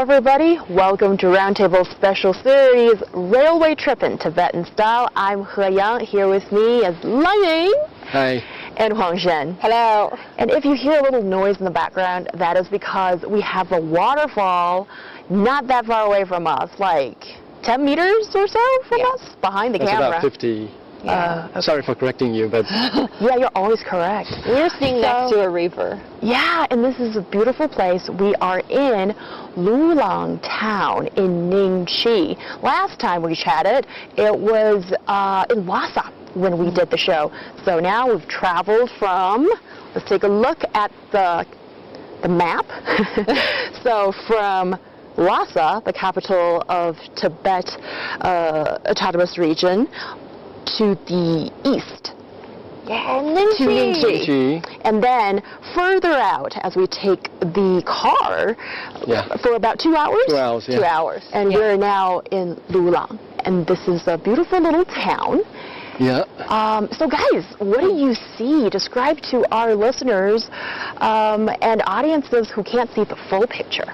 everybody. Welcome to Roundtable Special Series Railway Trip in Tibetan Style. I'm He Yang. Here with me is Lulang. Hi. And Huang Shen. Hello. And if you hear a little noise in the background, that is because we have a waterfall not that far away from us, like 10 meters or so from us, behind the camera. That's about 50. Sorry for correcting you, but... Yeah, you're always correct. We're sitting next to a river. Yeah, and this is a beautiful place. We are in Lulang town in Nyingchi. Last time we chatted, it was in Lhasa when we did the show. So now we've traveled from, let's take a look at the map. So from Lhasa, the capital of Tibet Autonomous Region, to the east. Yeah, To Nyingchi. And then further out as we take the car for about 2 hours. 2 hours, yeah. 2 hours. And we're now in Lulang. And this is a beautiful little town. Yeah. So guys, what do you see? Describe to our listeners and audiences who can't see the full picture.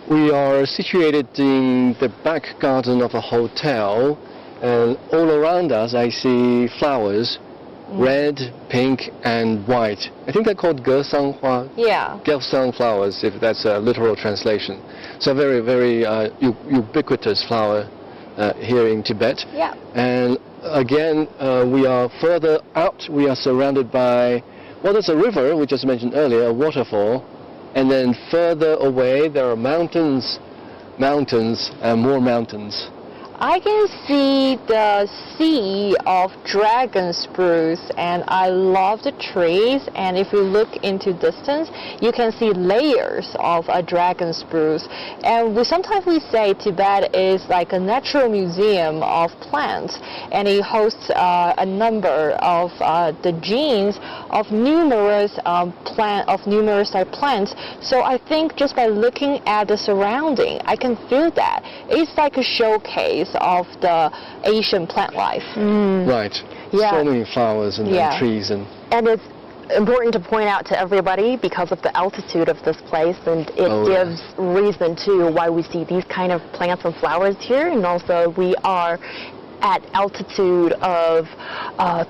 We are situated in the back garden of a hotel, and all around us I see flowers, red, pink, and white. I think they're called Gesang Yeah. flowers, if that's a literal translation. So very, very ubiquitous flower here in Tibet. Yeah. And again, we are further out. We are surrounded by, well, there's a river we just mentioned earlier, a waterfall. And then further away, there are mountains, and more mountains. I can see the sea of dragon spruce, and I love the trees. And if you look into distance, you can see layers of a dragon spruce. And sometimes we say Tibet is like a natural museum of plants, and it hosts a number of the genes of numerous plants. So I think just by looking at the surrounding, I can feel that it's like a showcase of the Asian plant life. Right. Yeah. So many flowers and trees. And it's important to point out to everybody because of the altitude of this place, and it gives reason to why we see these kind of plants and flowers here. And also we are at altitude of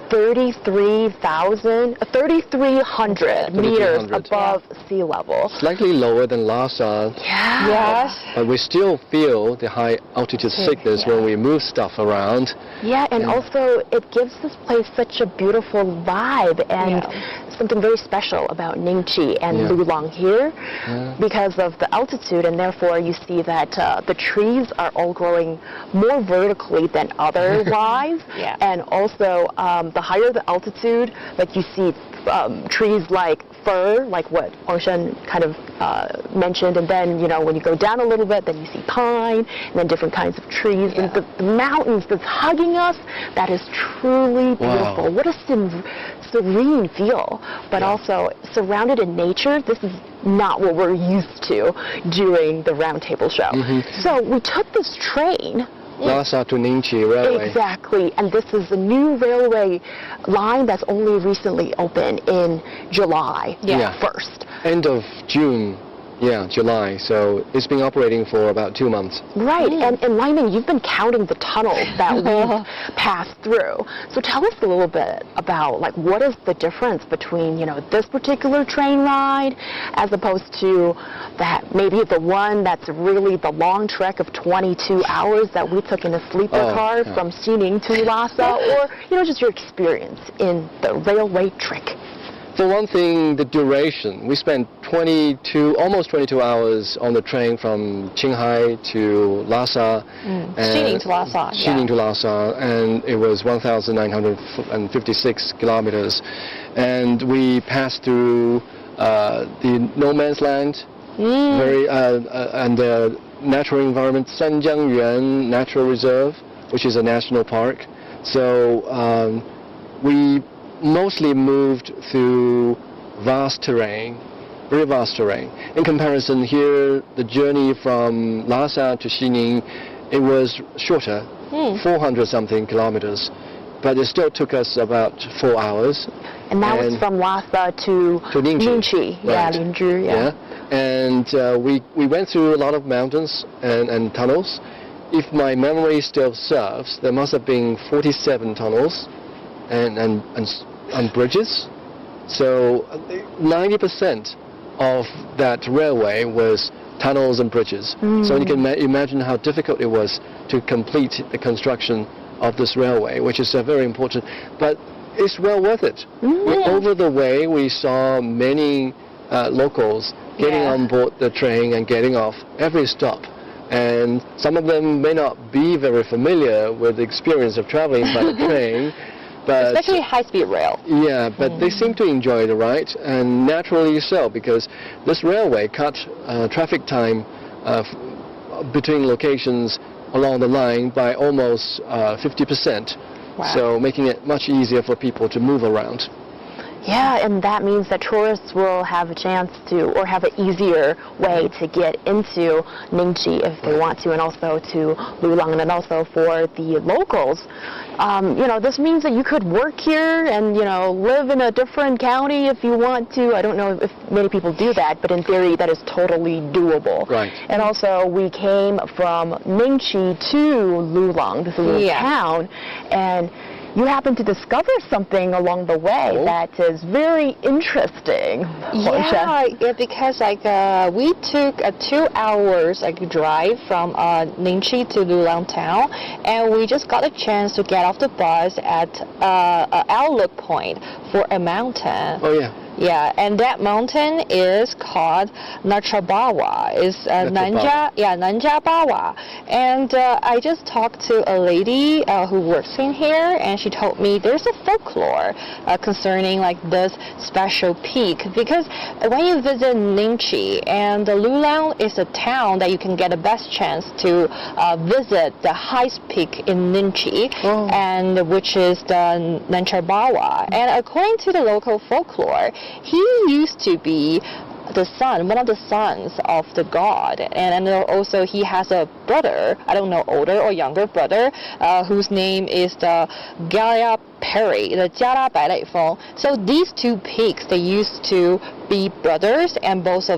3,300 meters above sea level. Slightly lower than Lhasa. Yeah. Yes. But we still feel the high altitude sickness when we move stuff around. Yeah, and also it gives this place such a beautiful vibe and something very special about Nyingchi and Lulang here because of the altitude, and therefore you see that the trees are all growing more vertically than otherwise. And also the higher the altitude, like you see trees like fir, like what Huang Shen kind of mentioned, and then when you go down a little bit, then you see pine, and then different kinds of trees, and the mountains that's hugging us. That is truly beautiful. Wow. What a serene feel, but also surrounded in nature. This is not what we're used to doing the Roundtable show. So we took this train. Lhasa to Nyingchi railway. Exactly, and this is a new railway line that's only recently opened in July 1st. End of June. Yeah, July. So it's been operating for about 2 months. Right, and Lyman, you've been counting the tunnels that we've passed through. So tell us a little bit about what is the difference between this particular train ride as opposed to maybe the one that's really the long trek of 22 hours that we took in a sleeper car from Xining to Lhasa, or just your experience in the railway trek. For one thing, the duration. We spent almost 22 hours on the train from Qinghai to Lhasa. Xining to Lhasa. Xining to Lhasa, and it was 1,956 kilometers. And we passed through the no man's land, and the natural environment, Sanjiangyuan Natural Reserve, which is a national park. So we mostly moved through vast terrain, very vast terrain. In comparison here, the journey from Lhasa to Xining, it was shorter, 400 something kilometers, but it still took us about 4 hours. And that was from Lhasa to Nyingchi. Right. Linzhi, And we went through a lot of mountains and tunnels. If my memory still serves, there must have been 47 tunnels and bridges. So 90% of that railway was tunnels and bridges. So you can imagine how difficult it was to complete the construction of this railway, which is very important. But it's well worth it. Over the way, we saw many locals getting on board the train and getting off every stop. And some of them may not be very familiar with the experience of traveling by the train. But, especially high-speed rail. Yeah, but they seem to enjoy the ride, and naturally so, because this railway cut traffic time between locations along the line by almost 50%. Wow. So making it much easier for people to move around. Yeah, and that means that tourists will have a chance to, or have an easier way to get into Nyingchi if they want to, and also to Lulang, and also for the locals. This means that you could work here and, live in a different county if you want to. I don't know if many people do that, but in theory that is totally doable. Right. And also we came from Nyingchi to Lulang, this little town, and you happen to discover something along the way that is very interesting. Yeah, because we took a 2 hours drive from Nyingchi to Lulang town, and we just got a chance to get off the bus at an outlook point for a mountain. Oh yeah. Yeah, and that mountain is called Nachabawa. It's Nanjabawa. And I just talked to a lady who works in here, and she told me there's a folklore concerning this special peak. Because when you visit Nyingchi, and Lulang is a town that you can get the best chance to visit the highest peak in Nyingchi, and which is the Nanjabawa. And according to the local folklore, he used to be one of the sons of the god, and also he has a brother, I don't know, older or younger brother, whose name is the Galia Perry, the Jiala Baileifeng. So these two peaks, they used to be brothers, and both are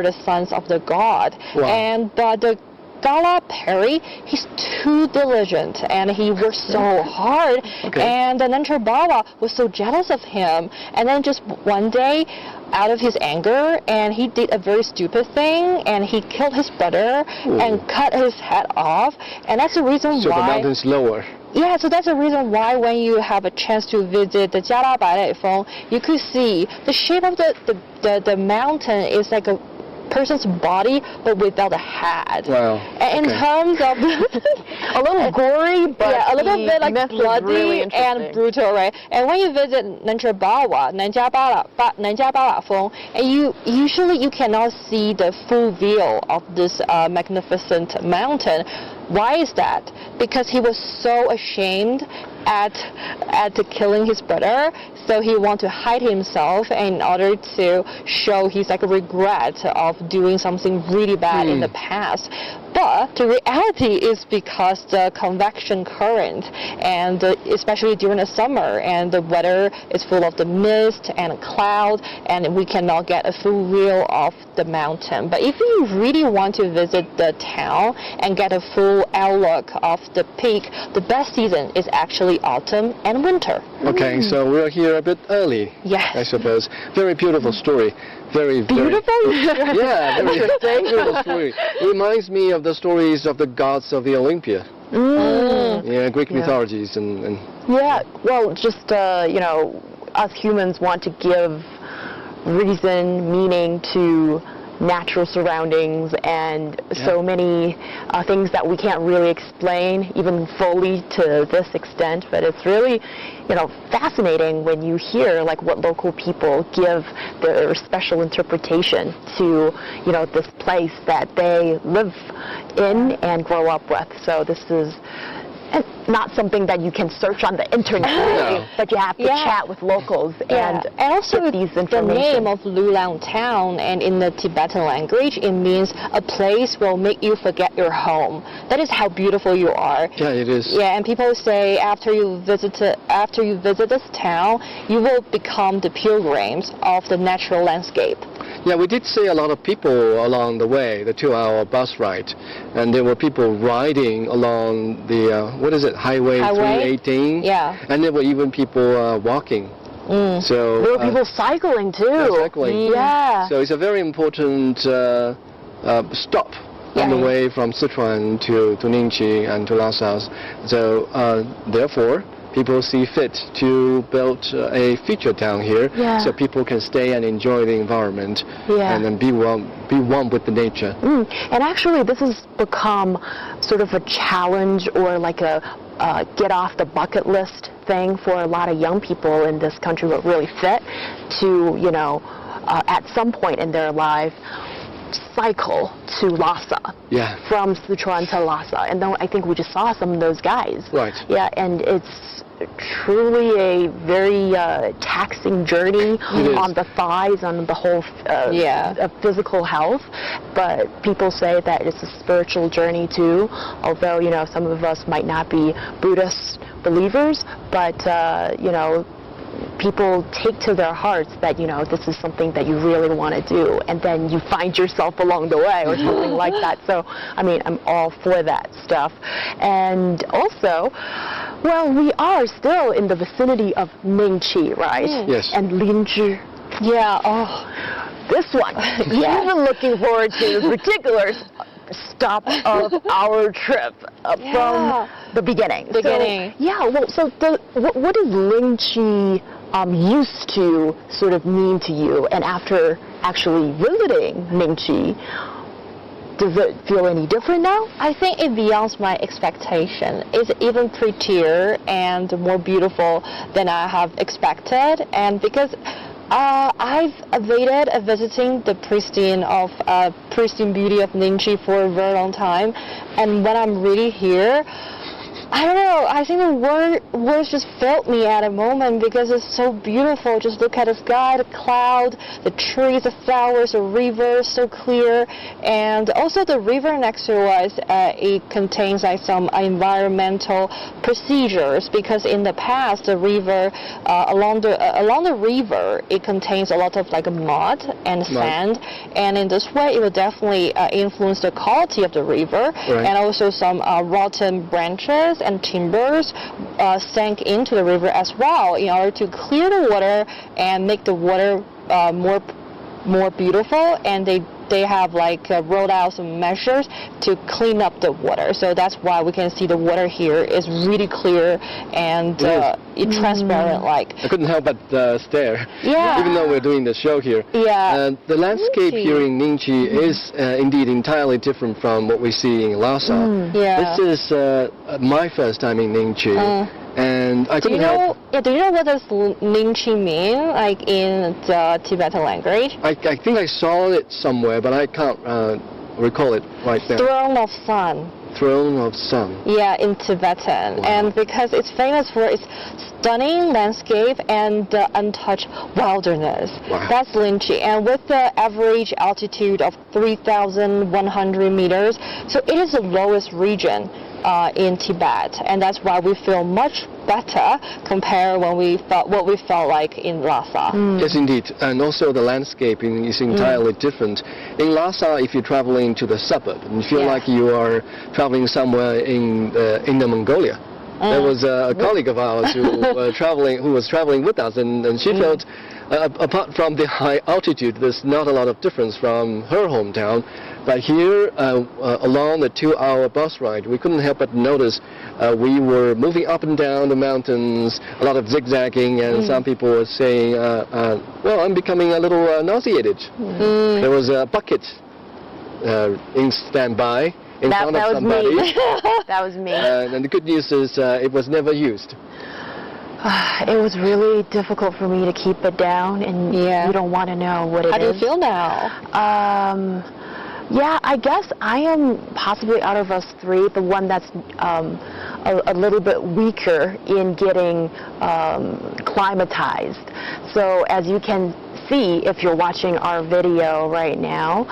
the sons of the god. Wow. But the Gala Perry, he's too diligent and he works so hard, and the Nanjabawa was so jealous of him, and then just one day, out of his anger, and he did a very stupid thing, and he killed his brother and cut his head off, and that's the reason why... So the mountain's lower. Yeah, so that's the reason why when you have a chance to visit the Jiala Baileifeng, you could see the shape of the mountain is like a person's body, but without a head. Wow. And in terms of a little gory, but a little bit bloody really and brutal, right? And when you visit Nanjabawa Feng, and you cannot see the full view of this magnificent mountain. Why is that? Because he was so ashamed at killing his brother, so he wanted to hide himself in order to show his regret of doing something really bad in the past. But the reality is because the convection current, and especially during the summer, and the weather is full of the mist and cloud, and we cannot get a full view of the mountain. But if you really want to visit the town and get a full outlook of the peak, the best season is actually autumn and winter. Okay, so we're here a bit early. Yes. I suppose. Very beautiful story. Very beautiful. Yeah, very beautiful story. It reminds me of the stories of the gods of the Olympia. Yeah, Greek mythologies and. Yeah, well, just us humans want to give reason, meaning to natural surroundings, and so many things that we can't really explain even fully to this extent. But it's really, fascinating when you hear what local people give their special interpretation to, this place that they live in and grow up with. So this is, and not something that you can search on the internet, No. but you have to chat with locals and also get these the information. name of Lulang town, and in the Tibetan language, it means a place will make you forget your home. That is how beautiful you are. Yeah, it is. Yeah, and people say after you visit this town, you will become the pilgrims of the natural landscape. Yeah, we did see a lot of people along the way, the 2-hour bus ride, and there were people riding along the Highway 318. Yeah. And there were even people walking. So There were people cycling too. yeah, cycling. Yeah. So it's a very important stop on the way from Sichuan to Nyingchi and to Lhasa. So therefore, people see fit to build a feature town here, so people can stay and enjoy the environment and then be one with the nature. And actually, this has become sort of a challenge or like a get off the bucket list thing for a lot of young people in this country who are really fit to, at some point in their life, cycle to Lhasa. Yeah. From Sichuan to Lhasa. And then I think we just saw some of those guys. Right. Yeah, and it's truly a very taxing journey on the thighs, on the whole physical health. But people say that it's a spiritual journey too, although, some of us might not be Buddhist believers, but, people take to their hearts that, this is something that you really want to do, and then you find yourself along the way or something like that. So, I mean, I'm all for that stuff. And also, well, we are still in the vicinity of Nyingchi, right? Yes. And Linzhi. Yeah, oh. This one. You've been looking forward to this particular stop of our trip from the beginning. So, what does Nyingchi used to sort of mean to you? And after actually visiting Nyingchi, does it feel any different now? I think it beyond my expectation. It's even prettier and more beautiful than I have expected, and because I've evaded visiting the pristine beauty of Nyingchi for a very long time, and when I'm really here, I don't know, I think the words just failed me at a moment because it's so beautiful. Just look at the sky, the cloud, the trees, the flowers, the river, so clear. And also the river next to us, it contains like some environmental procedures, because in the past the river, along the river, it contains a lot of like mud and sand, and in this way it will definitely influence the quality of the river, and also some rotten branches and timbers sank into the river as well in order to clear the water and make the water more beautiful, and they have like rolled out some measures to clean up the water. So that's why we can see the water here is really clear and it's transparent like. I couldn't help but stare, Yeah. even though we're doing the show here. Yeah. The landscape here in Nyingchi is indeed entirely different from what we see in Lhasa. Yeah. This is my first time in Nyingchi. And I couldn't help. Do you know what does Nyingchi mean, like in the Tibetan language? I think I saw it somewhere, but I can't recall it right now. Throne of Sun. Throne of Sun. Yeah, in Tibetan. Wow. And because it's famous for its stunning landscape and untouched wilderness. Wow. That's Nyingchi. And with the average altitude of 3,100 meters, so it is the lowest region in Tibet, and that's why we feel much better compared when what we felt like in Lhasa. Yes, indeed. And also the landscaping is entirely different. In Lhasa, if you're traveling to the suburb, you feel like you are traveling somewhere in the Mongolia. There was a colleague of ours who was traveling with us, and she felt, apart from the high altitude, there's not a lot of difference from her hometown. But here, along the 2-hour bus ride, we couldn't help but notice we were moving up and down the mountains, a lot of zigzagging, and some people were saying, well, I'm becoming a little nauseated. There was a bucket in standby in front of somebody. That was me. And the good news is it was never used. It was really difficult for me to keep it down, and you don't want to know what it is. How do you feel now? Yeah, I guess I am possibly out of us three the one that's a little bit weaker in getting climatized. So as you can see, if you're watching our video right now,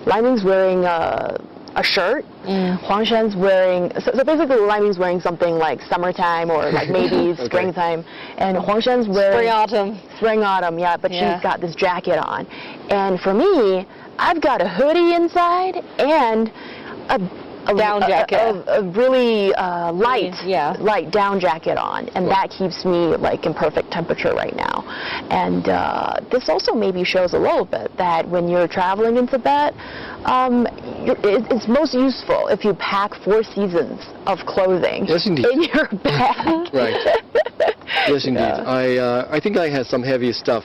Lai Ming's wearing a shirt. Huang Shan's wearing, so basically Lai Ming's wearing something like summertime or like maybe springtime, and Huang Shan's wearing spring autumn, yeah, but she's got this jacket on. And for me, I've got a hoodie inside and a down jacket, a really light down jacket on, and that keeps me like in perfect temperature right now. And this also maybe shows a little bit that when you're traveling in Tibet, it's most useful if you pack 4 seasons of clothing in your bag. Right. Yes, indeed. I think I had some heavy stuff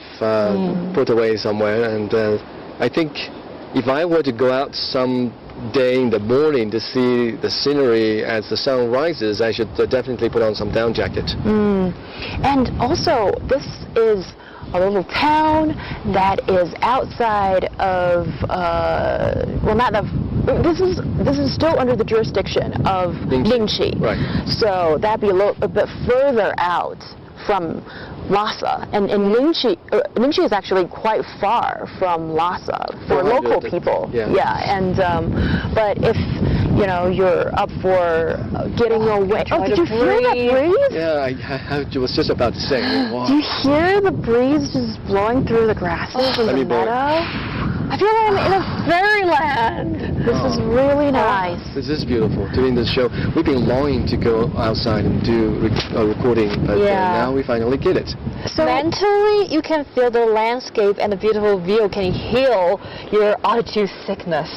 put away somewhere, and I think if I were to go out some day in the morning to see the scenery as the sun rises, I should definitely put on some down jacket. And also, this is a little town that is outside of, well, not of, this is still under the jurisdiction of Nyingchi. Right. So that'd be a bit further out from Lhasa, and Nyingchi is actually quite far from Lhasa for local people. Yeah, and but if you're up for getting away. Oh, did you hear that breeze? Yeah, I was just about to say. Wow. Do you hear the breeze just blowing through the grasses in the meadow? I feel like I'm in a fairyland. This is really nice. This is beautiful. Doing this show, we've been longing to go outside and do recording, but now we finally get it. So mentally, you can feel the landscape and the beautiful view can heal your altitude sickness.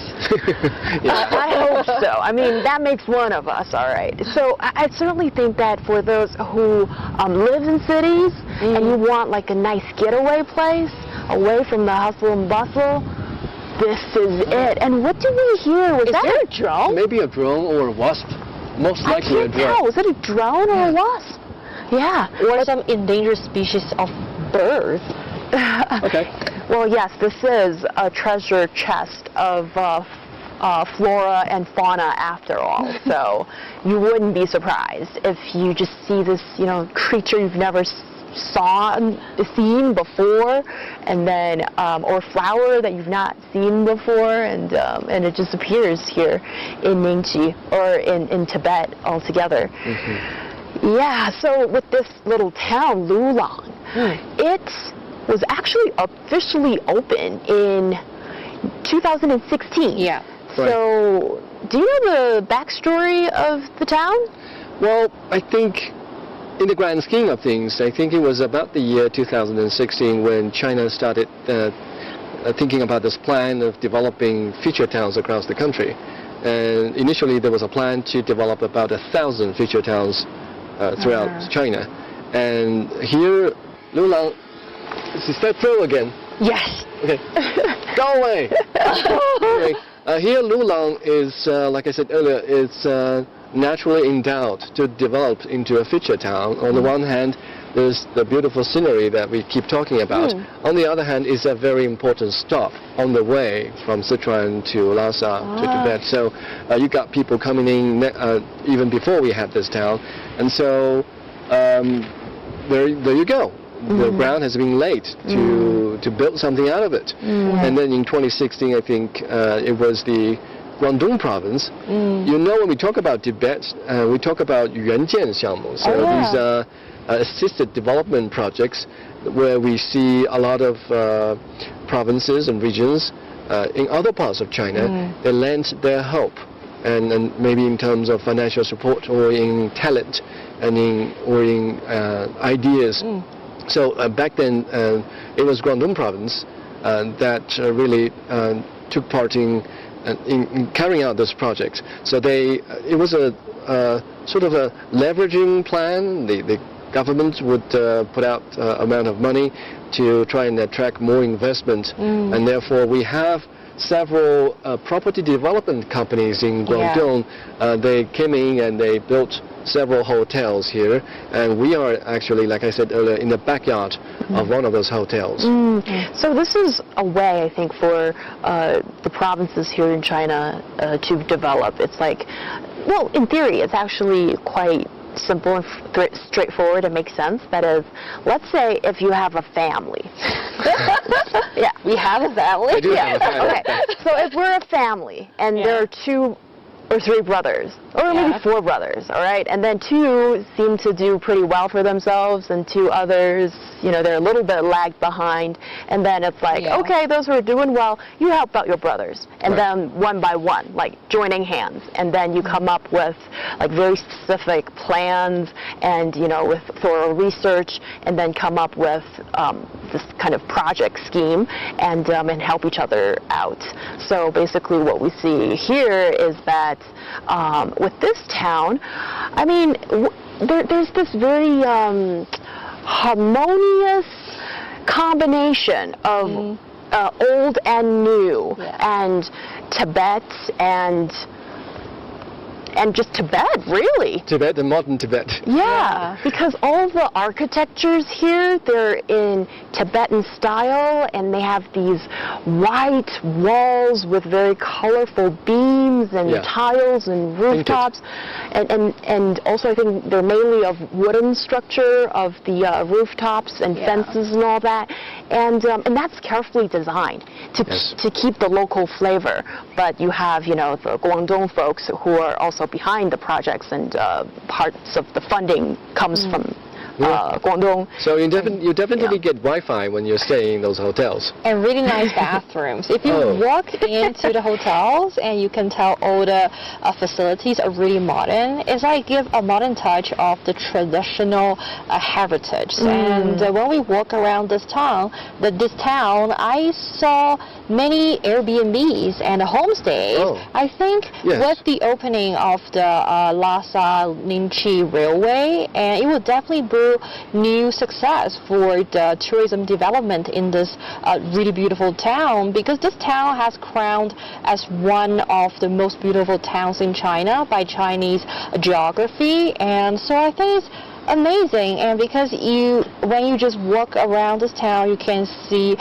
I hope so. I mean, that makes one of us, all right. So I certainly think that for those who live in cities and you want like a nice getaway place away from the hustle and bustle, this is it. And what do we hear? Was that a drone? Maybe a drone or a wasp. Most likely a drone. I can't tell. Was it a drone or a wasp? Yeah. Or some endangered species of bird. Okay. Well, yes, this is a treasure chest of flora and fauna after all. So you wouldn't be surprised if you just see this, creature you've never seen before, and then or flower that you've not seen before, and it just appears here in Nyingchi or in Tibet altogether. Yeah, so with this little town, Lulang, it was actually officially open in 2016. Yeah. So, do you know the backstory of the town? Well, I think in the grand scheme of things, I think it was about the year 2016 when China started thinking about this plan of developing feature towns across the country. And initially there was a plan to develop about 1,000 feature towns throughout China. And here, Lulang, is that throw again? Yes. Okay. Go away. Anyway, here Lulang is, like I said earlier, it's naturally endowed to develop into a feature town. On the one hand, there's the beautiful scenery that we keep talking about. On the other hand, it's a very important stop on the way from Sichuan to Lhasa to Tibet. So you got people coming in even before we had this town. And so there you go. The ground has been laid to build something out of it. And then in 2016, I think it was the Guangdong province. When we talk about Tibet, we talk about 原建项目. So these are assisted development projects where we see a lot of provinces and regions in other parts of China. They lend their help, and maybe in terms of financial support or in talent and in ideas. So back then, it was Guangdong province that really took part in carrying out this project. So it was a sort of a leveraging plan. The government would put out amount of money to try and attract more investment, and therefore we have several property development companies in Guangdong. They came in and they built several hotels here, and we are actually, like I said earlier, in the backyard of one of those hotels. So this is a way, I think, for the provinces here in China to develop. It's like Well, in theory, it's actually quite simple and straightforward and makes sense. That is, let's say if you have a family. Yeah, We have a family. I do have a family. Okay, so if we're a family and there are 2 or 3 brothers, or maybe 4 brothers, all right, and then 2 seem to do pretty well for themselves, and 2 others, they're a little bit lagged behind, and then it's like, okay, those who are doing well, you help out your brothers, and then one by one, like joining hands, and then you come up with like very specific plans, and with thorough research, and then come up with this kind of project scheme, and help each other out. So basically, what we see here is that with this town, I mean, there's this very harmonious combination of old and new, and Tibet and just Tibet, really. Tibet, the modern Tibet. Yeah, because all the architectures here, they're in Tibetan style, and they have these white walls with very colorful beams and tiles and rooftops. And also I think they're mainly of wooden structure of the rooftops and fences and all that. And that's carefully designed to keep the local flavor. But you have, the Guangdong folks who are also behind the projects, and parts of the funding comes from Guangdong. So you definitely get Wi-Fi when you're staying in those hotels. And really nice bathrooms. If you walk into the hotels, and you can tell all the facilities are really modern, it's like give a modern touch of the traditional heritage. And when we walk around this town, I saw many Airbnbs and homestays. I think with the opening of the Lhasa Nyingchi railway, and it will definitely bring new success for the tourism development in this really beautiful town, because this town has crowned as one of the most beautiful towns in China by Chinese geography. And so I think it's amazing, and because when you just walk around this town, you can see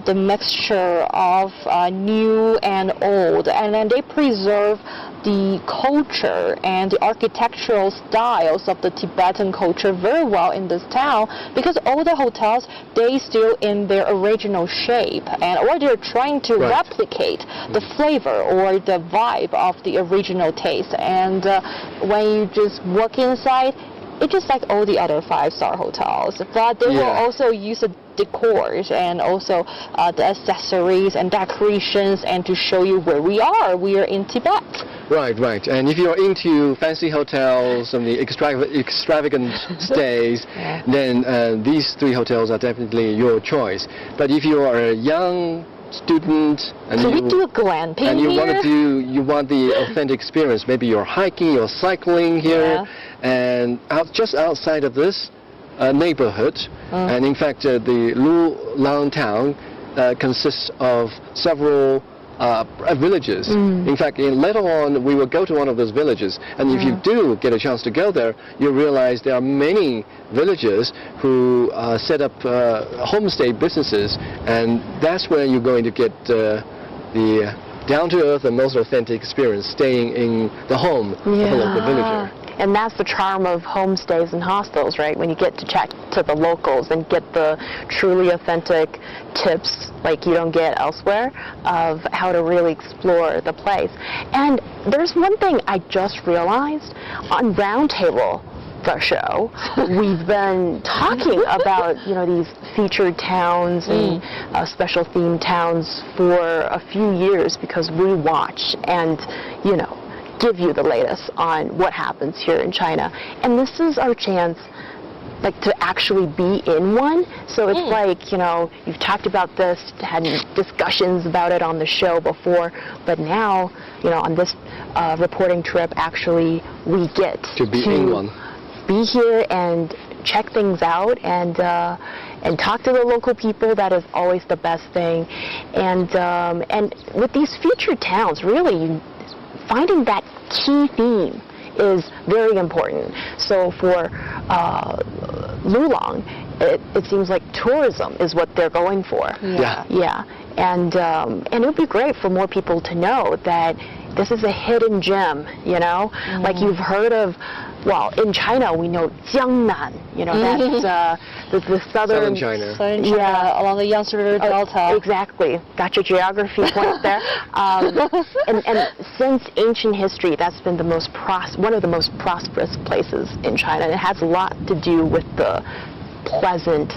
the mixture of new and old, and then they preserve the culture and the architectural styles of the Tibetan culture very well in this town, because all the hotels, they still in their original shape, or they're trying to replicate the flavor or the vibe of the original taste. And when you just walk inside, it's just like all the other 5-star hotels, but they will also use the decors and also the accessories and decorations, and to show you where we are. We are in Tibet. Right. And if you're into fancy hotels and the extravagant stays, then these 3 hotels are definitely your choice. But if you are a young student and we do a glamping and you here? you want the authentic experience, maybe you're hiking, you're cycling here, and just outside of this neighborhood, and in fact the Lulang town consists of several villages. In fact, later on we will go to one of those villages, and if you do get a chance to go there, you realize there are many villagers who set up homestay businesses, and that's where you're going to get the down-to-earth and most authentic experience, staying in the home of a local villager. And that's the charm of homestays and hostels, right? When you get to chat to the locals and get the truly authentic tips like you don't get elsewhere of how to really explore the place. And there's one thing I just realized on Roundtable, the show, we've been talking about these featured towns and special themed towns for a few years, because we watch and give you the latest on what happens here in China. And this is our chance to actually be in one. So it's like, you've talked about this, had discussions about it on the show before, but now, on this reporting trip, actually we get to be in one. Be here and check things out and talk to the local people. That is always the best thing. And with these featured towns, really, finding that key theme is very important. So for Lulang, it seems like tourism is what they're going for. Yeah. And it would be great for more people to know that this is a hidden gem, you know? Like you've heard of, well, in China we know Jiangnan, you know, that's the southern China. Yeah, along the Yangtze River Delta. Exactly. Got your geography point there. And since ancient history, that's been one of the most prosperous places in China. And it has a lot to do with the pleasant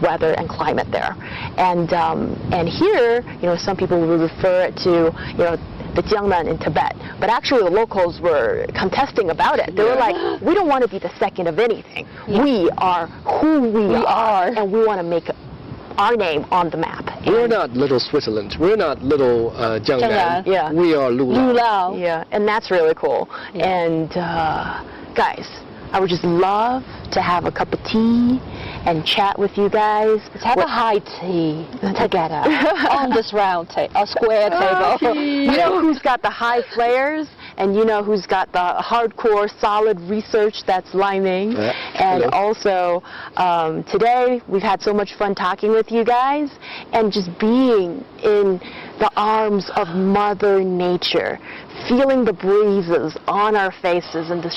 weather and climate there. And here, you know, some people will refer it to, you know, the Jiangnan in Tibet. But actually the locals were contesting about it. They were like, we don't want to be the second of anything. We are who we are. And we want to make our name on the map. We're not little Switzerland. We're not little Jiangnan. Yeah. We are Lulang. Lulang. Yeah, and that's really cool. And guys, I would just love to have a cup of tea and chat with you guys. Let's have a high tea together on this round table, square table. You know who's got the high flares, and you know who's got the hardcore, solid research, that's Lai Ming. And also, today we've had so much fun talking with you guys and just being in the arms of Mother Nature, feeling the breezes on our faces and the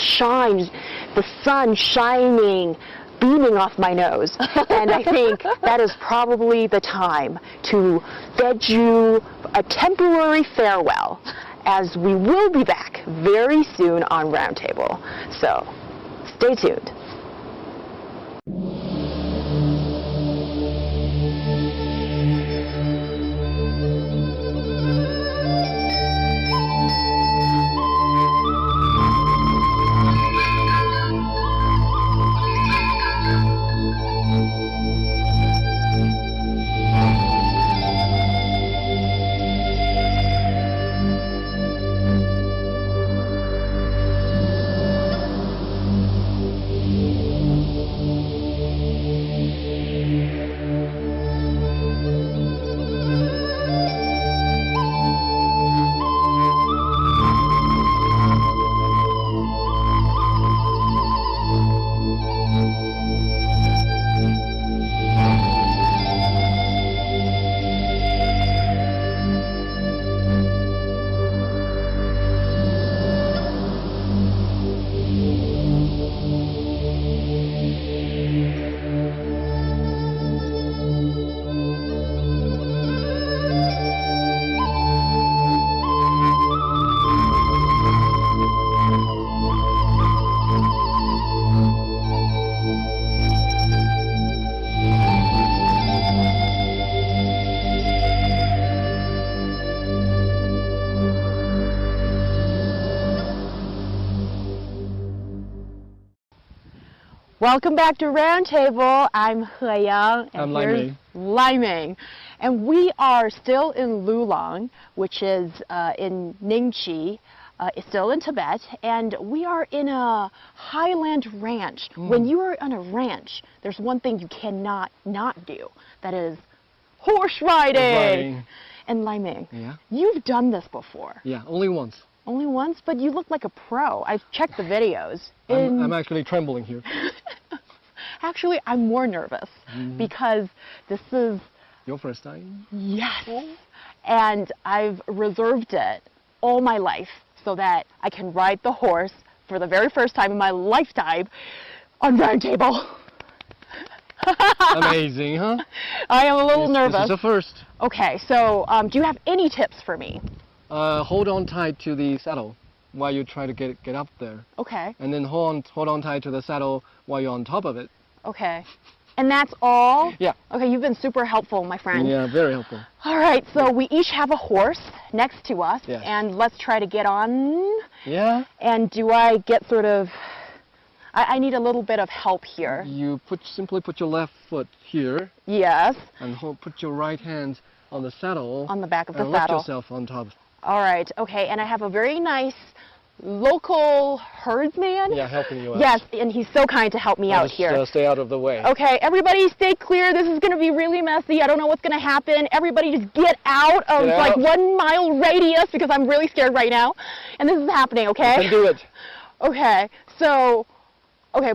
sun shining, beaming off my nose. And I think that is probably the time to bid you a temporary farewell, as we will be back very soon on Roundtable. So stay tuned. Welcome back to Roundtable. I'm He Yang, and I'm Lai here's Ming. Lai Ming. And we are still in Lulang, which is in Nyingchi. It's still in Tibet, and we are in a highland ranch. When you are on a ranch, there's one thing you cannot not do. That is horse riding. And Lai Ming, you've done this before. Yeah, only once. Only once? But you look like a pro. I've checked the videos. I'm actually trembling here. Actually, I'm more nervous because this is... Your first time? Yes. And I've reserved it all my life so that I can ride the horse for the very first time in my lifetime on Roundtable. Amazing, huh? I am a little nervous. This is a first. Okay, so do you have any tips for me? Hold on tight to the saddle while you try to get up there. Okay. And then hold on tight to the saddle while you're on top of it. Okay. And that's all? Yeah. Okay, you've been super helpful, my friend. Yeah, very helpful. All right, so we each have a horse next to us, Yeah. and let's try to get on. Yeah? And do I get sort of... I need a little bit of help here. You simply put your left foot here Yes. and put your right hand on the saddle. On the back of the and lift saddle. yourself on top. All right, okay, and I have a very nice local herdsman. Yeah, helping you out. Yes, and he's so kind to help me out Just, here. stay out of the way. Okay, everybody stay clear. This is going to be really messy. I don't know what's going to happen. Everybody just get out of like 1 mile radius because I'm really scared right now. And this is happening, okay? You can do it. Okay, so, okay,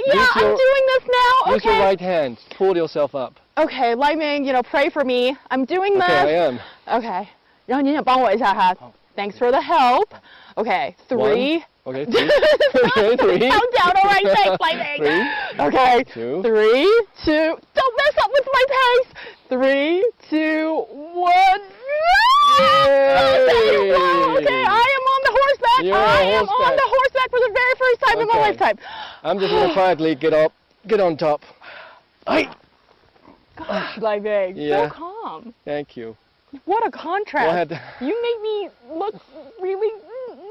yeah, I'm doing this now, Use your okay. right hand. Pull yourself up. Okay, Lai Ming, pray for me. I'm doing this. Okay, I am. Okay, 然后您也帮我一下哈。Thanks for the help. Okay, 3. Okay, 3. Okay, 3. Count down, all right, thanks, Lightning. 3. Okay, 2. 3, 2. Don't mess up with my pace. 3, 2, 1. Yay! Okay, I am on the horseback. You're I on am on horseback. the horseback for the very first time in my Okay. lifetime. I'm just gonna quietly get on top. Ay. Gosh, Lightning, Yeah. so calm. Thank you. What a contrast. What? You made me look really,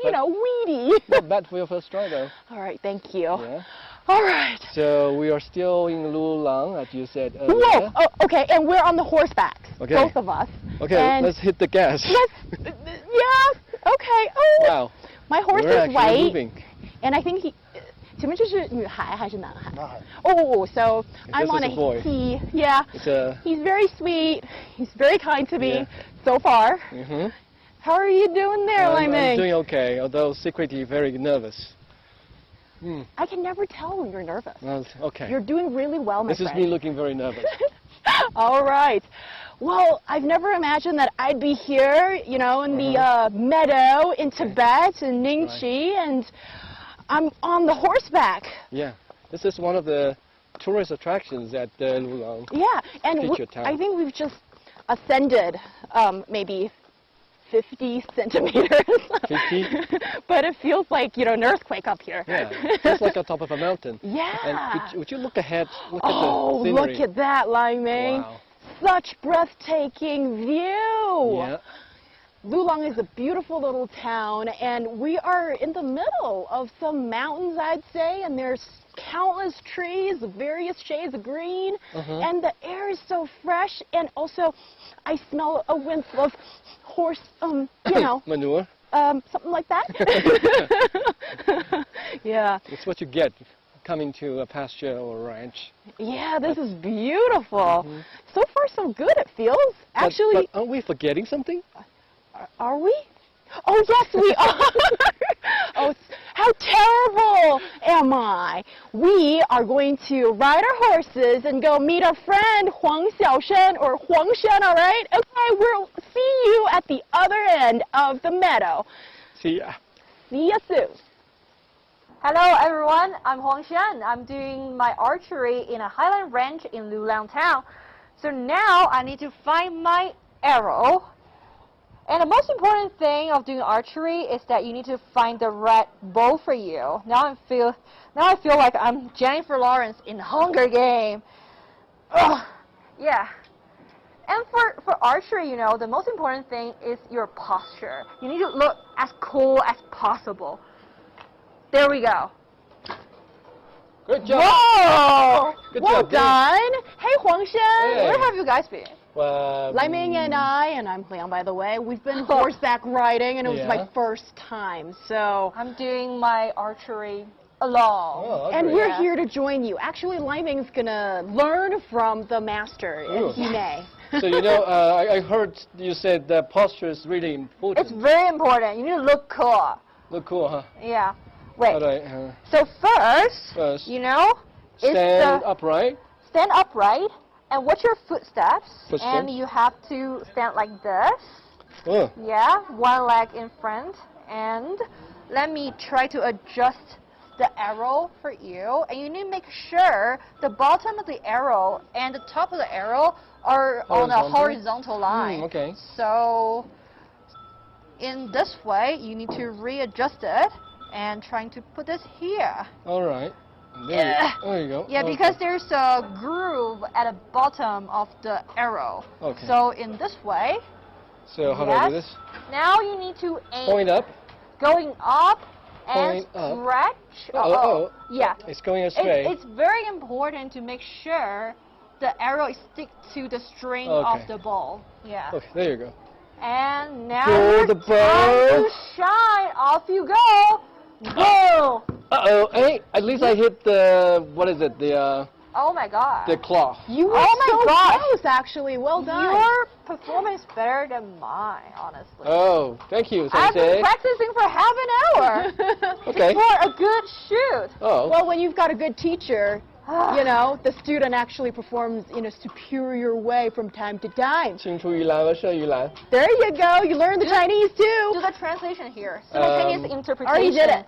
But- weedy. Not bad for your first try though. All right, thank you. Yeah. All right. So we are still in Lulang, as you said earlier. Whoa, oh, okay, and we're on the horseback, Okay. both of us. Okay, and let's hit the gas. yeah, okay. Oh, Wow. my horse We're is actually white, moving. and I think he. 请问这是女孩还是男孩? Oh, so I'm This on is a boy. he. Yeah. It's a. He's very sweet. He's very kind to me Yeah. so far. Mhm. How are you doing there, Lai I'm Ming? doing okay, although secretly very nervous. I can never tell when you're nervous. Well, okay. You're doing really well, my This is friend. me looking very nervous. All right. Well, I've never imagined that I'd be here, in the meadow in Tibet, in Nyingchi, and I'm on the horseback. Yeah, this is one of the tourist attractions at Lulang. Yeah, and Feature town. I think we've just ascended maybe 50 centimeters. 50? But it feels like, an earthquake up here. Yeah, just like on top of a mountain. Yeah. And would you look ahead? Look Oh, at the scenery. look at that, Lai Ming. Wow. Such breathtaking view. Yeah. Lulang is a beautiful little town, and we are in the middle of some mountains, I'd say, and there's countless trees of various shades of green, and the air is so fresh, and also I smell a whiff of horse, Manure. something like that. Yeah. It's what you get coming to a pasture or ranch. Yeah, this is beautiful. So far, so good, it feels. Actually, But aren't we forgetting something? are we? Oh, yes, we are. Oh, how terrible am I? We are going to ride our horses and go meet our friend Huang Xiaoshen or Huang Shen, all right? Okay, we'll see you at the other end of the meadow. See ya. See you soon. Hello everyone, I'm Huang Shen. I'm doing my archery in a highland ranch in Lulang town. So now I need to find my arrow. And the most important thing of doing archery is that you need to find the right bow for you. Now I feel like I'm Jennifer Lawrence in Hunger Game. Ugh, yeah. And for archery, the most important thing is your posture. You need to look as cool as possible. There we go. Good job. Whoa! Good well job, Dave. done. Hey, Huang Shen. Hey. Where have you guys been? Lai Ming and I, and I'm Liang, by the way, we've been horseback riding, and it was Yeah. my first time, so... I'm doing my archery alone. Oh, And great. we're here to join you. Actually, Lai Ming's going to learn from the master, Ooh. and he may. So I heard you said that posture is really important. It's very important. You need to look cool. Look cool, huh? Yeah. Wait. How do I, So first, First, it's stand the upright. stand upright and watch your footsteps. Footsteps. And you have to stand like this. Oh, Yeah, one leg in front. And let me try to adjust the arrow for you. And you need to make sure the bottom of the arrow and the top of the arrow are on a horizontal line. okay. So in this way, you need to readjust it and trying to put this here. All right. Yeah. There you go. Yeah, Okay. because there's a groove at the bottom of the arrow. Okay. So in this way, So how do I do yes. this? Now you need to aim Point up. going up and Point up. stretch. Oh. Yeah. It's going astray. It's very important to make sure the arrow stick to the string Okay. of the bow. Yeah. Okay, there you go. And now Throw your the time bow. to shine. Off you go. Boom. Uh-oh. Hey, at least I hit the, what is it? The Oh my God. cloth. You were Oh my so gosh. close, actually. Well done. Your performance is better than mine, honestly. Oh, thank you, I've been Sensei. practicing for half an hour Okay. for a good shoot. Oh. Well, when you've got a good teacher, you know, the student actually performs in a superior way from time to time. 青出于蓝而胜于蓝。 There you go. You learned the Chinese Do too. the translation here. Simultaneous interpretation. Already did it.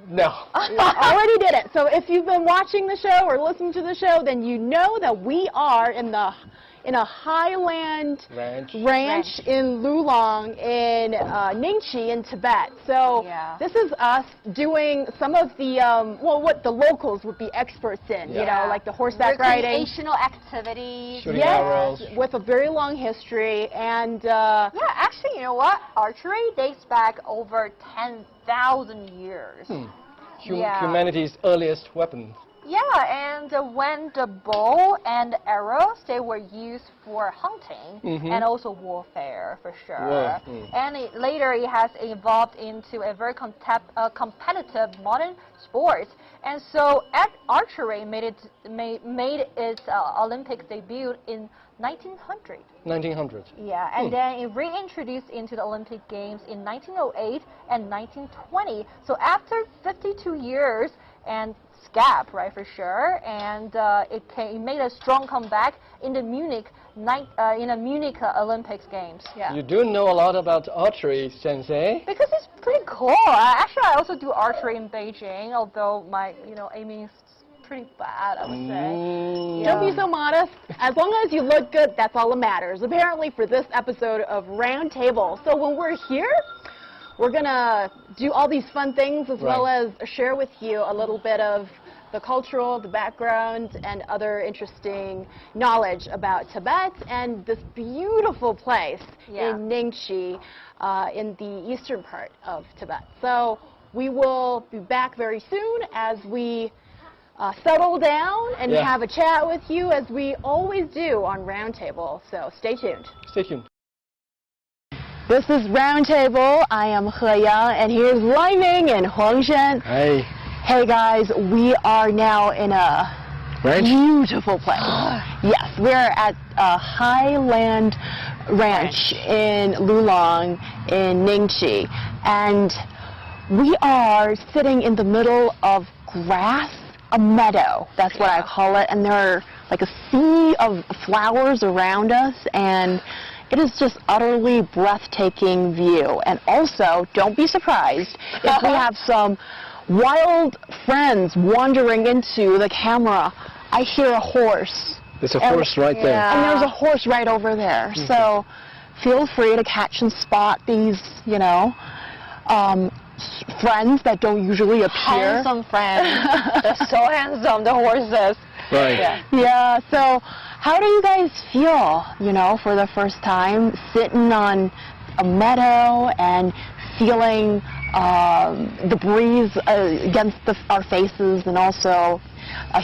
No. Already did it. So if you've been watching the show or listening to the show, then you know that we are in a highland ranch in Lulang in Nyingchi in Tibet. So this is us doing some of the well, what the locals would be experts in. You know, like the horseback riding, recreational activities. Shooting arrows. with a very long history. And yeah, actually, you know what? Archery dates back over 10,000 years. Humanity's earliest weapon. Yeah, and when the bow and arrows, they were used for hunting and also warfare, for sure. And later it has evolved into a very competitive modern sport. And so archery made its Olympic debut in 1900. 1900. Yeah, and then it reintroduced into the Olympic Games in 1908 and 1920. So after 52 years and gap, right, for sure, and it made a strong comeback in the Munich Olympics Games. Yeah. You do know a lot about archery, Sensei. Because it's pretty cool. Actually, I also do archery in Beijing, although my aiming is pretty bad, I would say. Don't be so modest. As long as you look good, that's all that matters. Apparently for this episode of Round Table. So when we're here, we're going to do all these fun things as well as share with you a little bit of the cultural, the background, and other interesting knowledge about Tibet and this beautiful place in Nyingchi in the eastern part of Tibet. So we will be back very soon as we settle down and have a chat with you as we always do on Roundtable. So stay tuned. Stay tuned. This is Roundtable. I am He Yang, and here's Lai Ming and Huang Shen. Hey. Hey guys, we are now in a beautiful place. Yes, we're at a highland ranch in Lulang in Nyingchi, and we are sitting in the middle of grass, a meadow, that's what I call it, and there are like a sea of flowers around us, and it is just utterly breathtaking view. And also, don't be surprised if we have some wild friends wandering into the camera. I hear a horse. There's a horse right there. And there's a horse right over there. So feel free to catch and spot these, friends that don't usually appear. Handsome friends. They're so handsome, the horses. Right. Yeah, so how do you guys feel, for the first time sitting on a meadow and feeling the breeze against our faces, and also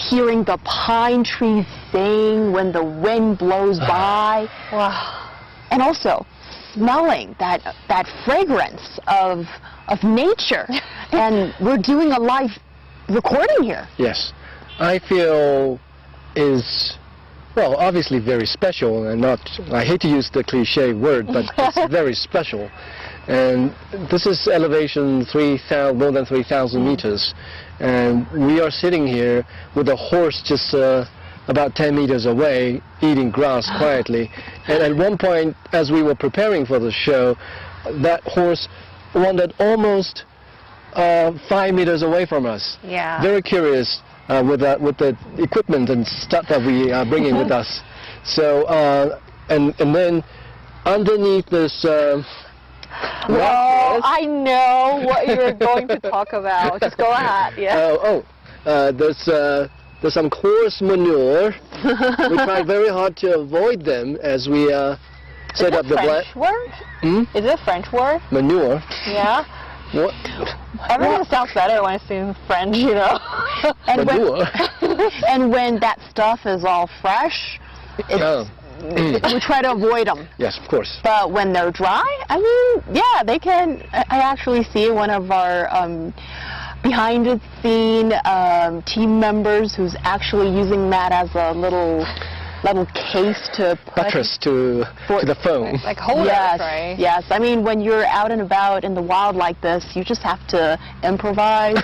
hearing the pine trees sing when the wind blows by? Wow. And also smelling that fragrance of nature. And we're doing a live recording here. Yes. I feel is, well, obviously very special, and I hate to use the cliche word, but it's very special. And this is elevation more than 3,000 meters, and we are sitting here with a horse just about 10 meters away, eating grass quietly. And at one point, as we were preparing for the show, that horse wandered almost 5 meters away from us. Yeah. Very curious with the equipment and stuff that we are bringing with us. So, and then underneath this. Well, I know what you're going to talk about. Just go ahead. Yeah. There's some coarse manure. We try very hard to avoid them as we set up the French word? Is it a French word? Manure. Yeah. What? Everything sounds better when it's in French, And manure. And when that stuff is all fresh, we try to avoid them. Yes, of course. But when they're dry, they can. I actually see one of our behind-the-scene team members who's actually using that as a little level case to buttress to the phone. Like holders, yes, right? Yes. I mean, when you're out and about in the wild like this, you just have to improvise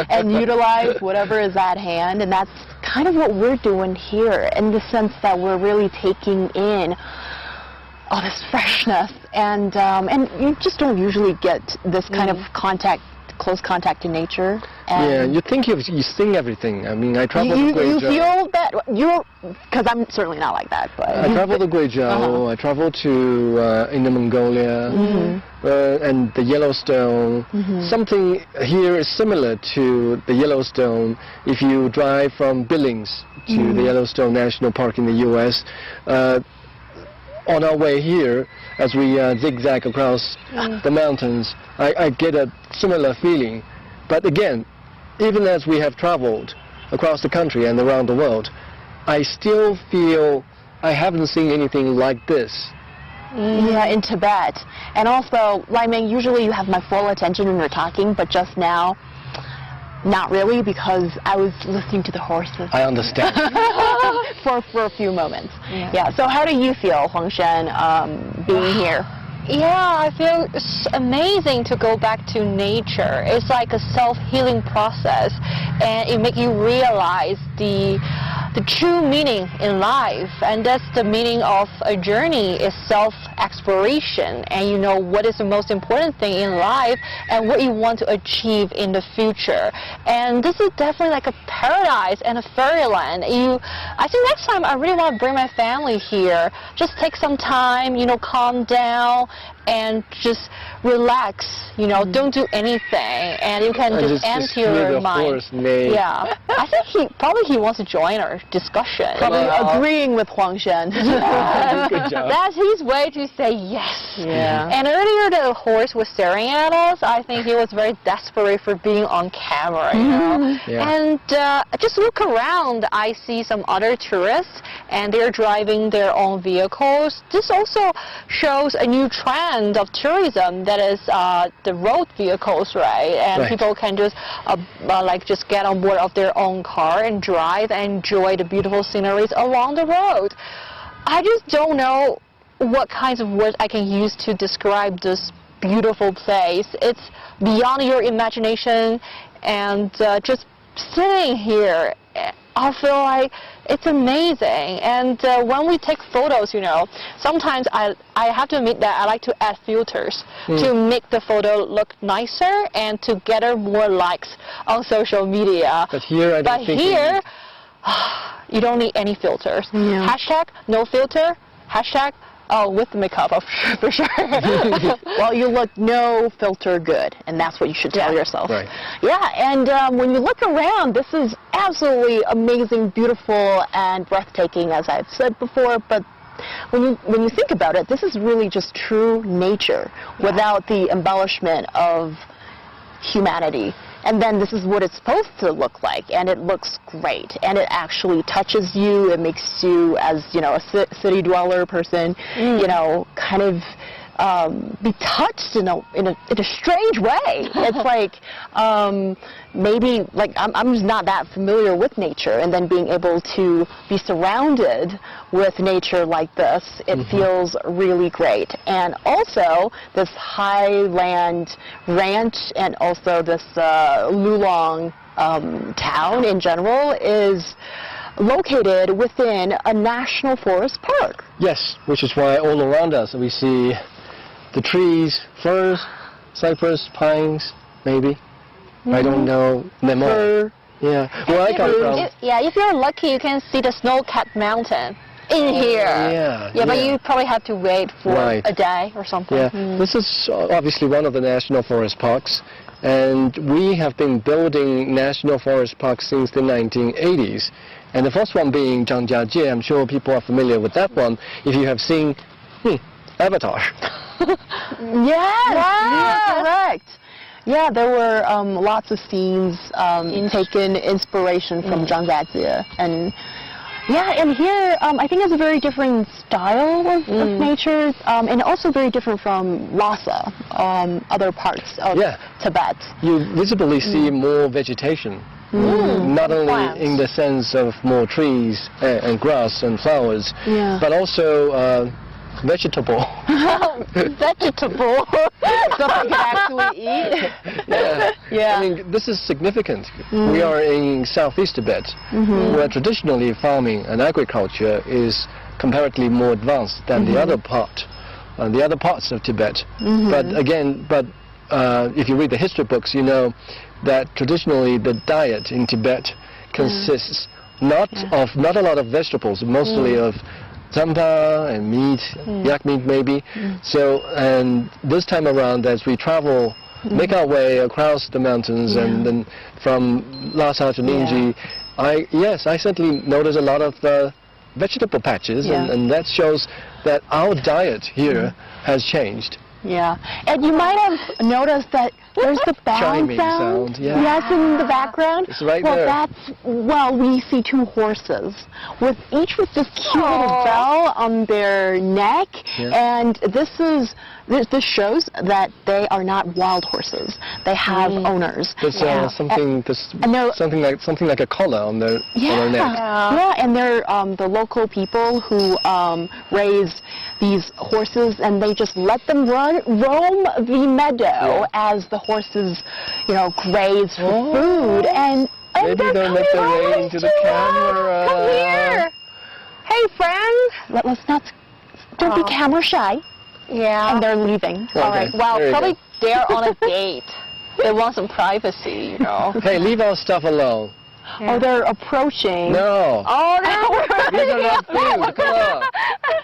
and utilize whatever is at hand, and that's kind of what we're doing here, in the sense that we're really taking in all this freshness, and you just don't usually get this kind of close contact to nature. And you think you've seen everything. I mean, I traveled to you Guizhou. feel that because I'm certainly not like that, but I traveled to Guizhou. I traveled to Inner Mongolia and the Yellowstone. Something here is similar to the Yellowstone. If you drive from Billings to the Yellowstone National Park in the U.S., on our way here, as we zigzag across the mountains, I get a similar feeling. But again, even as we have traveled across the country and around the world, I still feel I haven't seen anything like this. Yeah, in Tibet. And also, Lai Ming, usually you have my full attention when you're talking, but just now, not really, because I was listening to the horses. I understand. for a few moments. Yeah. So how do you feel, Huangshan, being here? Yeah, I feel it's amazing to go back to nature. It's like a self-healing process, and it makes you realize the true meaning in life, and that's the meaning of a journey, is self-exploration, and you know what is the most important thing in life and what you want to achieve in the future. And this is definitely like a paradise and a fairyland. I think next time I really want to bring my family here, just take some time, you know, calm down and just relax, you know, don't do anything, and you can just empty your mind. Yeah, I think he wants to join our discussion. Probably agreeing with Huangshan. Good job. That's his way to say yes. Yeah. And earlier the horse was staring at us. I think he was very desperate for being on camera, you know. Yeah. And just look around, I see some other tourists, and they're driving their own vehicles. This also shows a new trend of tourism, that is the road vehicles, right? And people can just just get on board of their own car and drive and enjoy the beautiful sceneries along the road. I just don't know what kinds of words I can use to describe this beautiful place. It's beyond your imagination, and just sitting here, I feel like it's amazing. And when we take photos, you know, sometimes I have to admit that I like to add filters to make the photo look nicer and to gather more likes on social media. But here, I don't think here, you don't need any filters. Yeah. Hashtag no filter. Hashtag with the makeup, for sure. Well, you look no filter good, and that's what you should tell yourself. Right. Yeah, and when you look around, this is absolutely amazing, beautiful, and breathtaking, as I've said before, but when you think about it, this is really just true nature without the embellishment of humanity. And then this is what it's supposed to look like, and it looks great, and it actually touches you. It makes you, as you know, a city dweller person, you know, kind of be touched in a strange way. It's like maybe like I'm just not that familiar with nature, and then being able to be surrounded with nature like this, it feels really great. And also this highland ranch, and also this Lulang town in general, is located within a national forest park. Yes, which is why all around us we see the trees, firs, cypress, pines, maybe. I don't know them all. Yeah. Where I come from. If you're lucky, you can see the snow-capped mountain in here. Yeah, but you probably have to wait for a day or something. Yeah. This is obviously one of the national forest parks, and we have been building national forest parks since the 1980s. And the first one being Zhangjiajie. I'm sure people are familiar with that one if you have seen Avatar. Yes, you're correct. Yeah, there were lots of scenes taken inspiration from Zhangjiajie, and yeah, and here I think it's a very different style of nature, and also very different from Lhasa, other parts of Tibet. You visibly see more vegetation Not only in the sense of more trees and grass and flowers, but also vegetable. Vegetable. Stuff I can actually eat. Yeah. I mean, this is significant. We are in southeast Tibet, where traditionally farming and agriculture is comparatively more advanced than the other parts of Tibet. But again, if you read the history books, you know that traditionally the diet in Tibet consists not a lot of vegetables, mostly of zampa and meat, yak meat maybe. So, and this time around, as we travel, make our way across the mountains and then from Lhasa to Nyingchi, I certainly noticed a lot of vegetable patches, and that shows that our diet here has changed. Yeah, and you might have noticed that there's the bell sound. Yes, in the background. It's right there. We see two horses, each with this cute little bell on their neck, and this shows that they are not wild horses. They have owners. There's something like a collar on their neck. Yeah, and they're the local people who raise these horses, and they just let them roam the meadow as the horses, graze for food. And maybe they'll make their way into the camera. Come here. Hey, friend. Let's not. Don't be camera shy. Yeah. And they're leaving. Okay. All right. Well, probably they're on a date. They want some privacy, Hey, leave our stuff alone. Yeah. Oh, they're approaching. No. Oh, no. These are not food. Come on.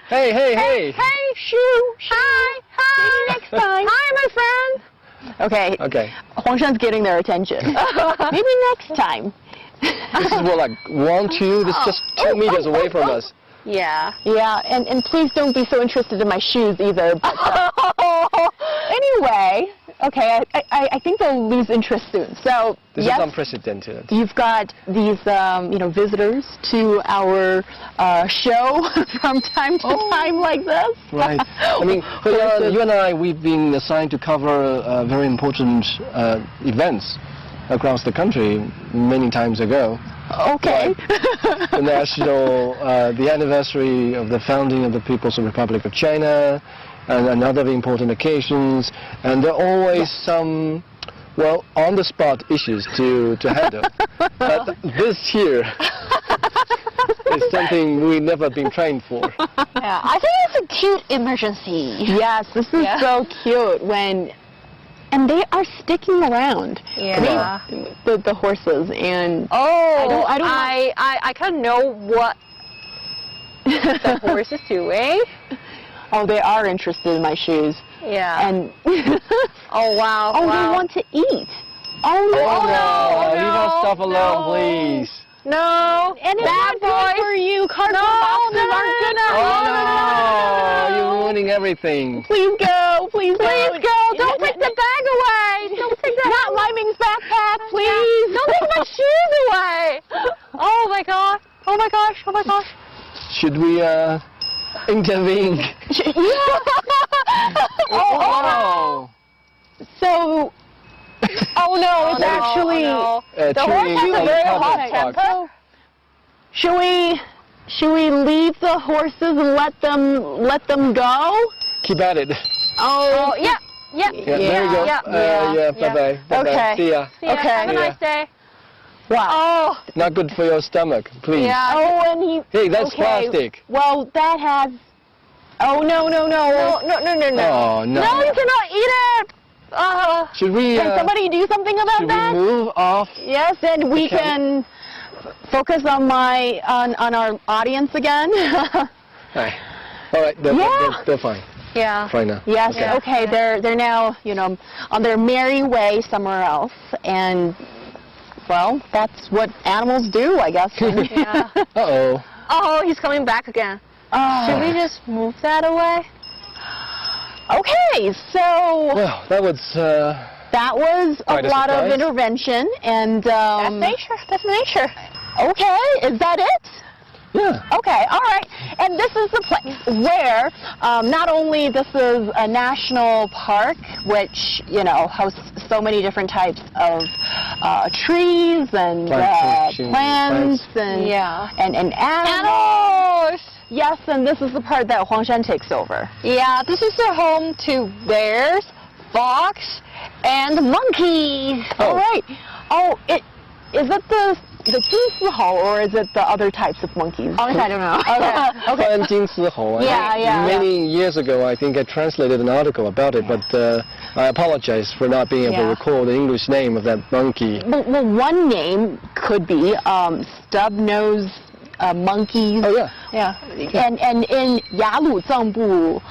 Hey. Hey, Shoo. Hi. Maybe next time. Hi, my friend. Okay. Huangshan's getting their attention. Maybe next time. This is what, like 1, 2. This is just 2 meters away from us. Yeah. Yeah, and please don't be so interested in my shoes either. But, anyway, okay, I think they'll lose interest soon. So this is unprecedented. You've got these, visitors to our show from time to time like this. Right. I mean, you and I, we've been assigned to cover very important events across the country many times ago. Okay. Like the anniversary of the founding of the People's Republic of China, and other important occasions, and there are always some, on-the-spot issues to handle. But this here is something we've never been trained for. Yeah, I think it's a cute emergency. Yes, this is so cute and they are sticking around. Yeah. The horses and I kind of know what the horse is doing. Oh, they are interested in my shoes. Yeah. And oh wow. Oh, they want to eat. Oh no. Leave our stuff alone, please. No. And it's not good for you. Cardboard boxes aren't good. You're ruining everything. Please go. Please go. Don't take the bag away. Don't take that. Not Liming's backpack, please. Don't take my shoes away. Oh my god. Oh my gosh. Oh my gosh. Should we intervene? So. Oh no, it's actually the horse has a very hot temper. Should we leave the horses and let them go? Keep at it. Oh yeah. There you go. Bye-bye. Okay. See ya. Okay. Have a nice day. Wow. Oh. Not good for your stomach, please. Yeah. Oh, and Hey, that's plastic. Well, that has. Oh no. No. Oh no. No, you cannot eat it. Should we? Can somebody do something about that? Should we move off? Yes, and we can focus on our audience again. All right. They're fine. Yeah. Fine now. Yes. Okay. They're now on their merry way somewhere else, and well, that's what animals do, I guess. Yeah. Uh-oh. Oh, he's coming back again. Should we just move that away? Okay, so that was a lot of intervention, and that's nature. Okay, is that it? Yeah. Okay, all right. And this is the place where not only this is a national park, which hosts so many different types of trees and plants and animals. Yes, and this is the part that Huangshan takes over. Yeah, this is the home to bears, fox, and monkeys. Oh. All right. Oh, is it the 金丝猴, or is it the other types of monkeys? Honestly, I don't know. Okay. Okay. 金丝猴. Yeah. Many years ago, I think I translated an article about it, but I apologize for not being able to recall the English name of that monkey. Well, one name could be stub-nosed monkeys. Oh yeah. And in Yalu Zangbu,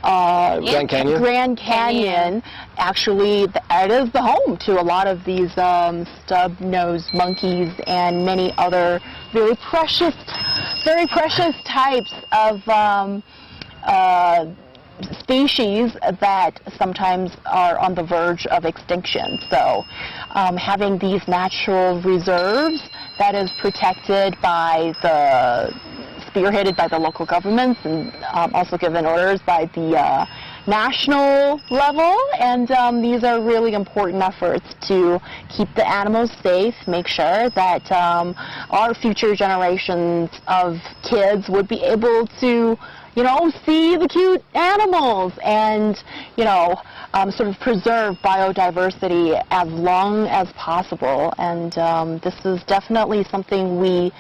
Grand Canyon, actually, it is the home to a lot of these stub-nosed monkeys and many other very precious types of species that sometimes are on the verge of extinction. So having these natural reserves that is protected by spearheaded by the local governments and also given orders by the national level, and these are really important efforts to keep the animals safe, make sure that our future generations of kids would be able to see the cute animals and, sort of preserve biodiversity as long as possible. And this is definitely something we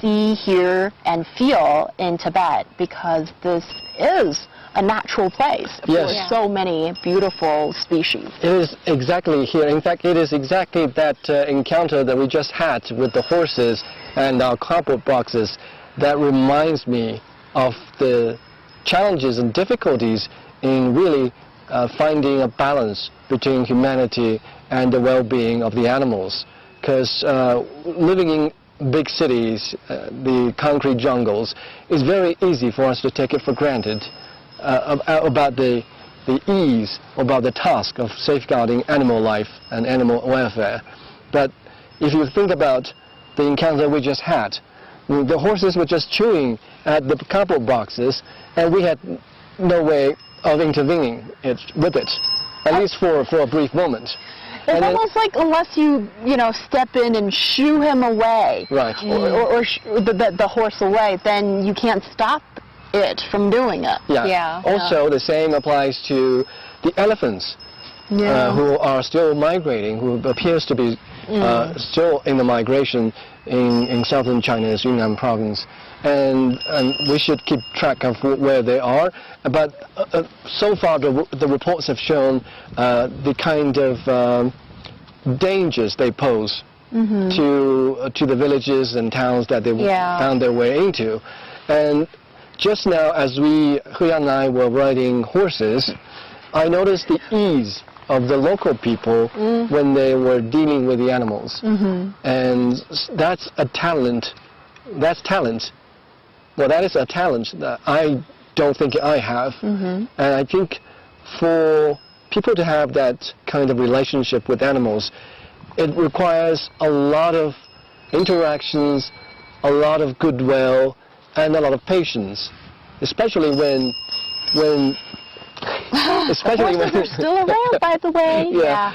see, hear, and feel in Tibet, because this is a natural place for so many beautiful species. It is exactly here. In fact, it is exactly that encounter that we just had with the horses and our cardboard boxes that reminds me of the challenges and difficulties in really finding a balance between humanity and the well-being of the animals. Because living in big cities, the concrete jungles, is very easy for us to take it for granted about the ease, about the task of safeguarding animal life and animal welfare. But if you think about the encounter we just had, the horses were just chewing at the cardboard boxes, and we had no way of intervening with it, at least for a brief moment. It's almost like unless you step in and shoo him away, right, or the horse away, then you can't stop it from doing it. Also, the same applies to the elephants who are still migrating, who appears to be still in the migration in southern China's Yunnan province. And we should keep track of where they are. But so far, the reports have shown the kind of dangers they pose to the villages and towns that they found their way into. And just now, as He Yan and I were riding horses, I noticed the ease of the local people when they were dealing with the animals. And that's a talent. That's talent. Well, that is a talent that I don't think I have. And I think for people to have that kind of relationship with animals, it requires a lot of interactions, a lot of goodwill, and a lot of patience, especially when horses are still around, by the way.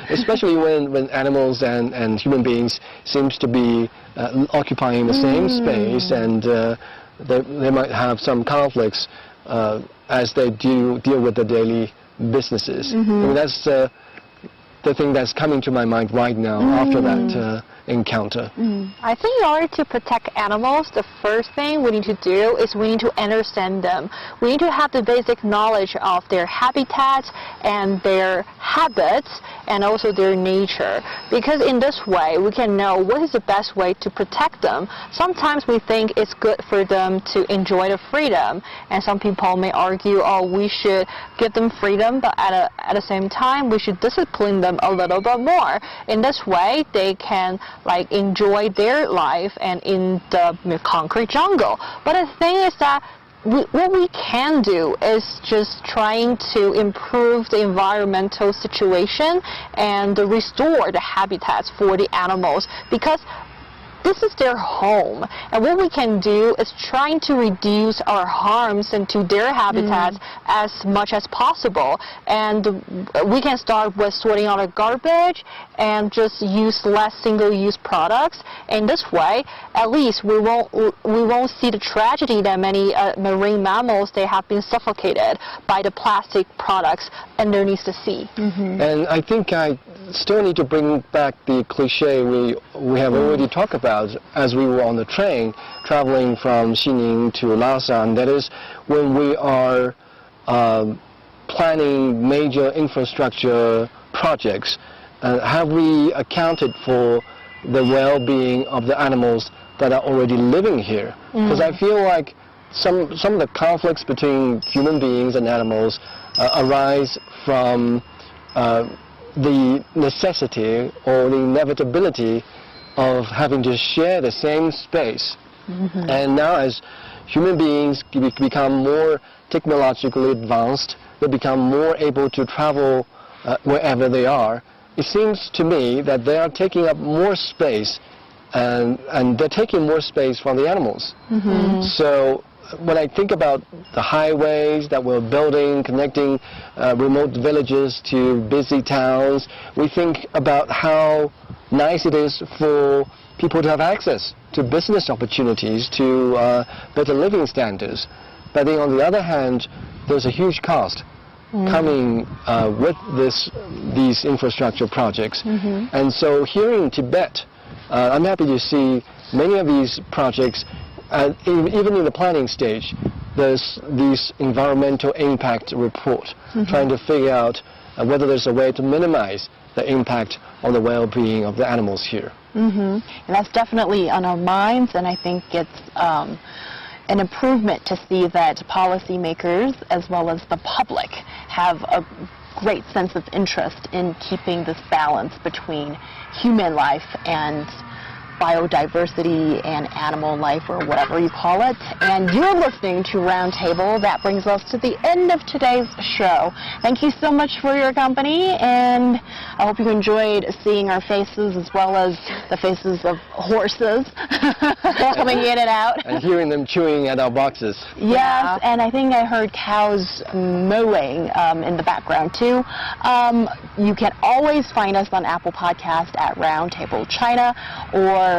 Especially when animals and human beings seems to be occupying the same space, and they might have some conflicts as they deal with the daily businesses. I mean, that's the thing that's coming to my mind right now after that encounter. I think in order to protect animals, the first thing we need to do is we need to understand them. We need to have the basic knowledge of their habitats and their habits and also their nature. Because in this way, we can know what is the best way to protect them. Sometimes we think it's good for them to enjoy the freedom, and some people may argue, oh, we should give them freedom, but at the same time, we should discipline them a little bit more. In this way, they can enjoy their life and in the concrete jungle. But the thing is that what we can do is just trying to improve the environmental situation and restore the habitats for the animals, because this is their home, and what we can do is trying to reduce our harms into their habitats as much as possible. And we can start with sorting out our garbage and just use less single-use products. In this way, at least we won't see the tragedy that many marine mammals, they have been suffocated by the plastic products underneath the sea. And I think I still need to bring back the cliche we have already talked about as we were on the train traveling from Xining to Lhasa, and that is when we are planning major infrastructure projects, have we accounted for the well-being of the animals that are already living here? Because I feel like some of the conflicts between human beings and animals arise from the necessity or the inevitability of having to share the same space. And now as human beings become more technologically advanced, they become more able to travel wherever they are, it seems to me that they are taking up more space and they're taking more space from the animals. So when I think about the highways that we're building, connecting remote villages to busy towns, we think about how nice it is for people to have access to business opportunities, to better living standards. But then on the other hand, there's a huge cost coming with these infrastructure projects. And so here in Tibet, I'm happy to see many of these projects, even in the planning stage, there's these environmental impact report, trying to figure out whether there's a way to minimize the impact on the well-being of the animals here. And that's definitely on our minds, and I think it's an improvement to see that policymakers as well as the public have a great sense of interest in keeping this balance between human life and biodiversity and animal life, or whatever you call it. And you're listening to Roundtable. That brings us to the end of today's show. Thank you so much for your company, and I hope you enjoyed seeing our faces as well as the faces of horses coming in and out. And hearing them chewing at our boxes. Yes, and I think I heard cows mowing in the background too. You can always find us on Apple Podcast at Roundtable China, or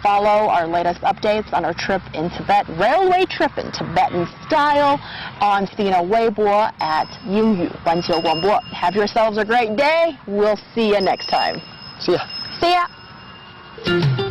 follow our latest updates on our trip in Tibet, railway trip in Tibetan style, on Sina Weibo at 英语环球广播. Have yourselves a great day. We'll see you next time. See ya. See ya.